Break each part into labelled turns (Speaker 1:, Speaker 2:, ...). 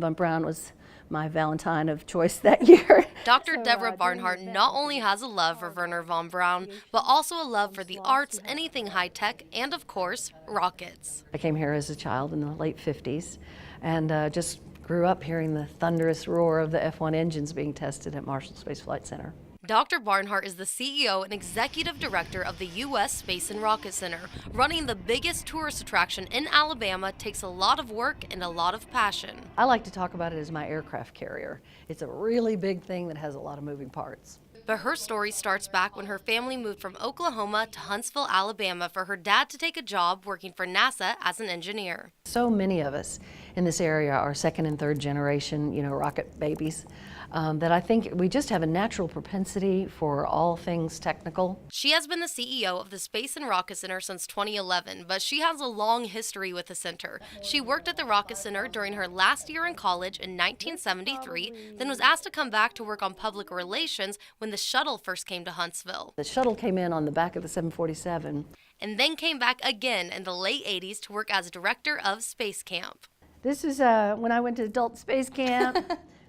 Speaker 1: Von Braun was my Valentine of choice that year.
Speaker 2: Dr. Deborah Barnhart not only has a love for Wernher von Braun, but also a love for the arts, anything high-tech, and of course, rockets.
Speaker 1: I came here as a child in the late 50s and just grew up hearing the thunderous roar of the F-1 engines being tested at Marshall Space Flight Center.
Speaker 2: Dr. Barnhart is the CEO and executive director of the U.S. Space and Rocket Center. Running the biggest tourist attraction in Alabama takes a lot of work and a lot of passion.
Speaker 1: I like to talk about it as my aircraft carrier. It's a really big thing that has a lot of moving parts.
Speaker 2: But her story starts back when her family moved from Oklahoma to Huntsville, Alabama for her dad to take a job working for NASA as an engineer.
Speaker 1: So many of us in this area are second and third generation, rocket babies, that I think we just have a natural propensity for all things technical.
Speaker 2: She has been the CEO of the Space and Rocket Center since 2011, but she has a long history with the center. She worked at the Rocket Center during her last year in college in 1973, then was asked to come back to work on public relations when the shuttle first came to Huntsville.
Speaker 1: The shuttle came in on the back of the 747.
Speaker 2: And then came back again in the late 80s to work as director of Space Camp.
Speaker 1: This is when I went to adult space camp.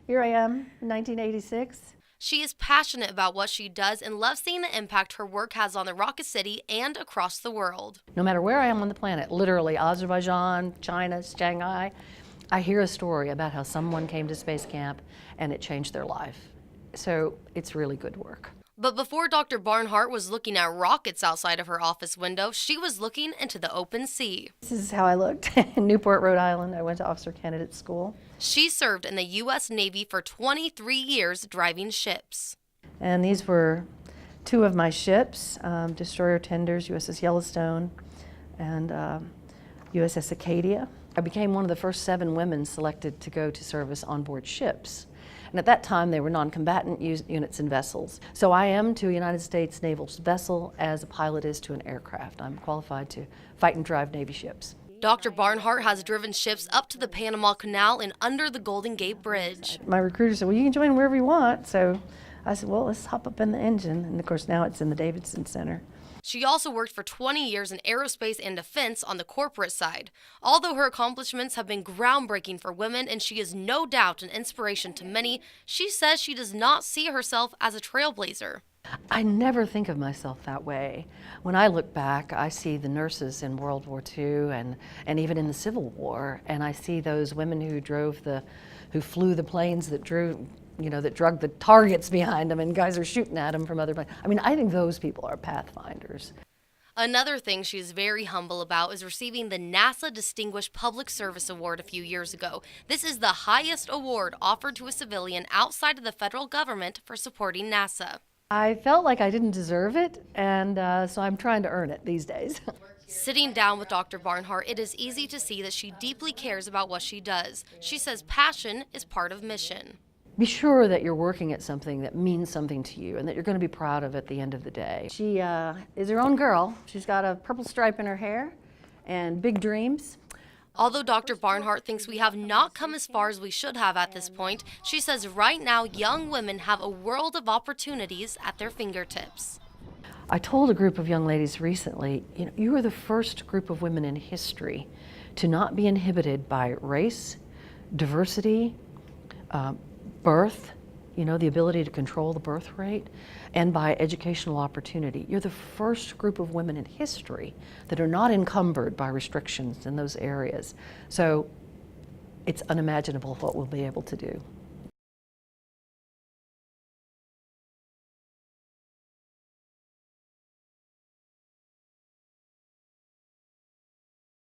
Speaker 1: Here I am in 1986.
Speaker 2: She is passionate about what she does and loves seeing the impact her work has on the Rocket City and across the world.
Speaker 1: No matter where I am on the planet, literally Azerbaijan, China, Shanghai, I hear a story about how someone came to space camp and it changed their life. So it's really good work.
Speaker 2: But before Dr. Barnhart was looking at rockets outside of her office window, she was looking into the open sea.
Speaker 1: This is how I looked in Newport, Rhode Island. I went to officer candidate school.
Speaker 2: She served in the U.S. Navy for 23 years driving ships.
Speaker 1: And these were two of my ships, destroyer tenders, USS Yellowstone and USS Acadia. I became one of the first 7 women selected to go to service on board ships. And at that time, they were non-combatant units and vessels. So I am to a United States naval vessel as a pilot is to an aircraft. I'm qualified to fight and drive Navy ships.
Speaker 2: Dr. Barnhart has driven ships up to the Panama Canal and under the Golden Gate Bridge.
Speaker 1: My recruiter said, well, you can join wherever you want. So I said, well, let's hop up in the engine. And of course, now it's in the Davidson Center.
Speaker 2: She also worked for 20 years in aerospace and defense on the corporate side. Although her accomplishments have been groundbreaking for women and she is no doubt an inspiration to many, she says she does not see herself as a trailblazer.
Speaker 1: I never think of myself that way. When I look back, I see the nurses in World War II and even in the Civil War, and I see those women who flew the planes that drug the targets behind them and guys are shooting at them from other planes. I mean, I think those people are pathfinders.
Speaker 2: Another thing she is very humble about is receiving the NASA Distinguished Public Service Award a few years ago. This is the highest award offered to a civilian outside of the federal government for supporting NASA.
Speaker 1: I felt like I didn't deserve it, and so I'm trying to earn it these days.
Speaker 2: Sitting down with Dr. Barnhart, it is easy to see that she deeply cares about what she does. She says passion is part of mission.
Speaker 1: Be sure that you're working at something that means something to you and that you're going to be proud of at the end of the day. She is her own girl. She's got a purple stripe in her hair and big dreams.
Speaker 2: Although Dr. Barnhart thinks we have not come as far as we should have at this point, she says right now young women have a world of opportunities at their fingertips.
Speaker 1: I told a group of young ladies recently, you are the first group of women in history to not be inhibited by race, diversity, birth, the ability to control the birth rate, and by educational opportunity. You're the first group of women in history that are not encumbered by restrictions in those areas. So it's unimaginable what we'll be able to do.